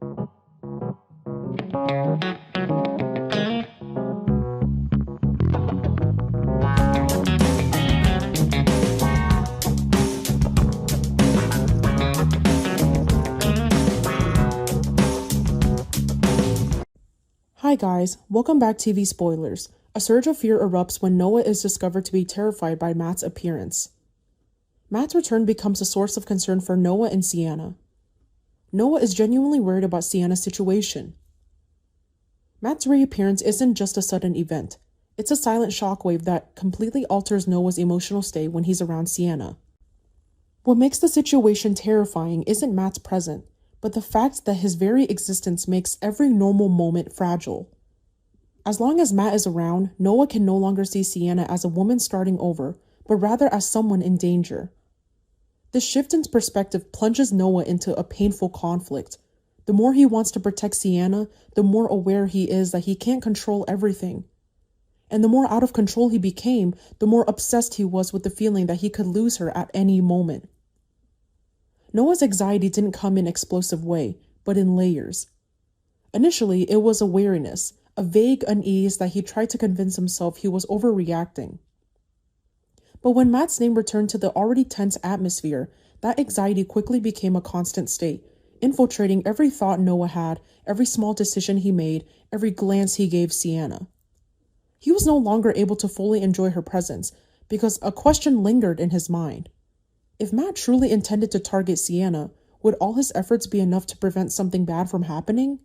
Hi guys, welcome back to TV Spoilers. A surge of fear erupts when Noah is discovered to be terrified by Matt's appearance. Matt's return becomes a source of concern for Noah and Sienna. Noah is genuinely worried about Sienna's situation. Matt's reappearance isn't just a sudden event. It's a silent shockwave that completely alters Noah's emotional state when he's around Sienna. What makes the situation terrifying isn't Matt's presence, but the fact that his very existence makes every normal moment fragile. As long as Matt is around, Noah can no longer see Sienna as a woman starting over, but rather as someone in danger. This shift in perspective plunges Noah into a painful conflict. The more he wants to protect Sienna, the more aware he is that he can't control everything. And the more out of control he became, the more obsessed he was with the feeling that he could lose her at any moment. Noah's anxiety didn't come in an explosive way, but in layers. Initially, it was a weariness, a vague unease that he tried to convince himself he was overreacting. But when Matt's name returned to the already tense atmosphere, that anxiety quickly became a constant state, infiltrating every thought Noah had, every small decision he made, every glance he gave Sienna. He was no longer able to fully enjoy her presence, because a question lingered in his mind. If Matt truly intended to target Sienna, would all his efforts be enough to prevent something bad from happening?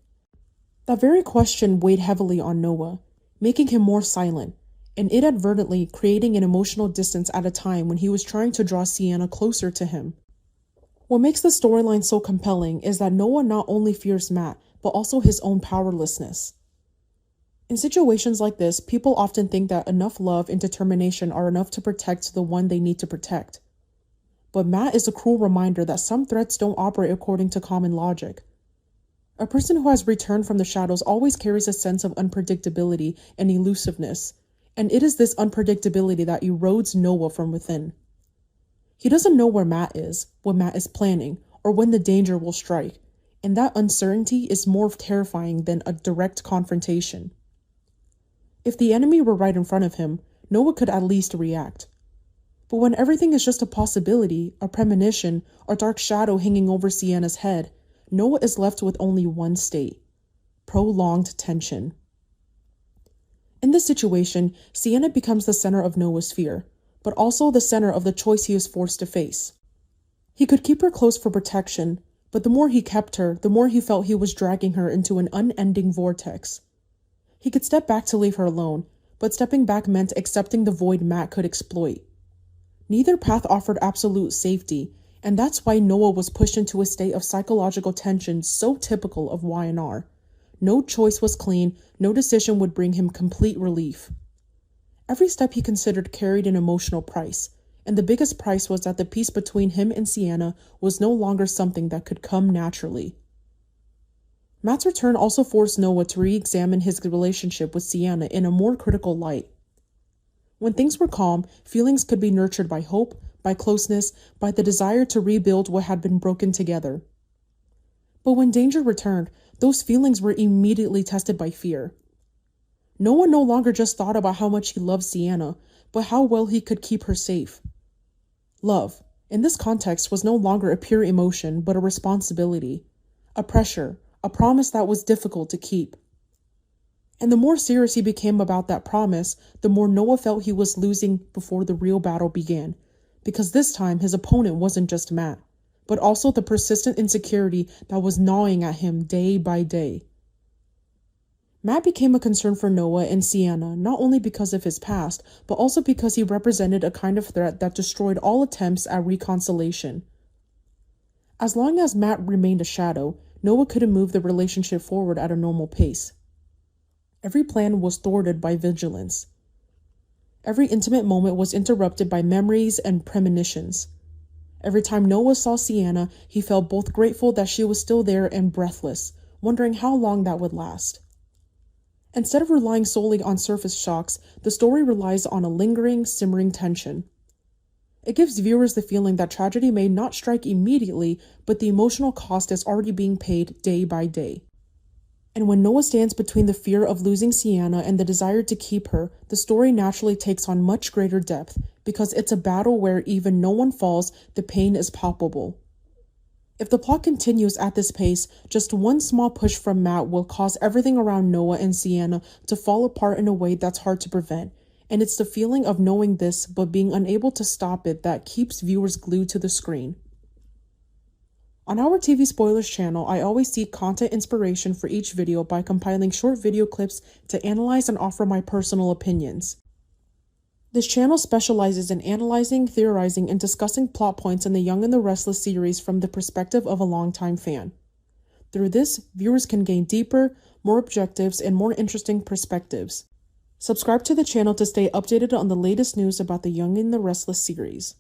That very question weighed heavily on Noah, making him more silent, and inadvertently creating an emotional distance at a time when he was trying to draw Sienna closer to him. What makes the storyline so compelling is that Noah not only fears Matt, but also his own powerlessness. In situations like this, people often think that enough love and determination are enough to protect the one they need to protect. But Matt is a cruel reminder that some threats don't operate according to common logic. A person who has returned from the shadows always carries a sense of unpredictability and elusiveness, and it is this unpredictability that erodes Noah from within. He doesn't know where Matt is, what Matt is planning, or when the danger will strike, and that uncertainty is more terrifying than a direct confrontation. If the enemy were right in front of him, Noah could at least react. But when everything is just a possibility, a premonition, a dark shadow hanging over Sienna's head, Noah is left with only one state: prolonged tension. In this situation, Sienna becomes the center of Noah's fear, but also the center of the choice he is forced to face. He could keep her close for protection, but the more he kept her, the more he felt he was dragging her into an unending vortex. He could step back to leave her alone, but stepping back meant accepting the void Matt could exploit. Neither path offered absolute safety, and that's why Noah was pushed into a state of psychological tension so typical of Y&R. No choice was clean, no decision would bring him complete relief. Every step he considered carried an emotional price, and the biggest price was that the peace between him and Sienna was no longer something that could come naturally. Matt's return also forced Noah to re-examine his relationship with Sienna in a more critical light. When things were calm, feelings could be nurtured by hope, by closeness, by the desire to rebuild what had been broken together. But when danger returned, those feelings were immediately tested by fear. Noah no longer just thought about how much he loved Sienna, but how well he could keep her safe. Love, in this context, was no longer a pure emotion, but a responsibility, a pressure, a promise that was difficult to keep. And the more serious he became about that promise, the more Noah felt he was losing before the real battle began, because this time his opponent wasn't just Matt, but also the persistent insecurity that was gnawing at him day by day. Matt became a concern for Noah and Sienna not only because of his past, but also because he represented a kind of threat that destroyed all attempts at reconciliation. As long as Matt remained a shadow, Noah couldn't move the relationship forward at a normal pace. Every plan was thwarted by vigilance. Every intimate moment was interrupted by memories and premonitions. Every time Noah saw Sienna, he felt both grateful that she was still there and breathless, wondering how long that would last. Instead of relying solely on surface shocks, the story relies on a lingering, simmering tension. It gives viewers the feeling that tragedy may not strike immediately, but the emotional cost is already being paid day by day. And when Noah stands between the fear of losing Sienna and the desire to keep her, the story naturally takes on much greater depth, because it's a battle where even no one falls, the pain is palpable. If the plot continues at this pace, just one small push from Matt will cause everything around Noah and Sienna to fall apart in a way that's hard to prevent. And it's the feeling of knowing this but being unable to stop it that keeps viewers glued to the screen. On our TV Spoilers channel, I always seek content inspiration for each video by compiling short video clips to analyze and offer my personal opinions. This channel specializes in analyzing, theorizing, and discussing plot points in the Young and the Restless series from the perspective of a longtime fan. Through this, viewers can gain deeper, more objectives, and more interesting perspectives. Subscribe to the channel to stay updated on the latest news about the Young and the Restless series.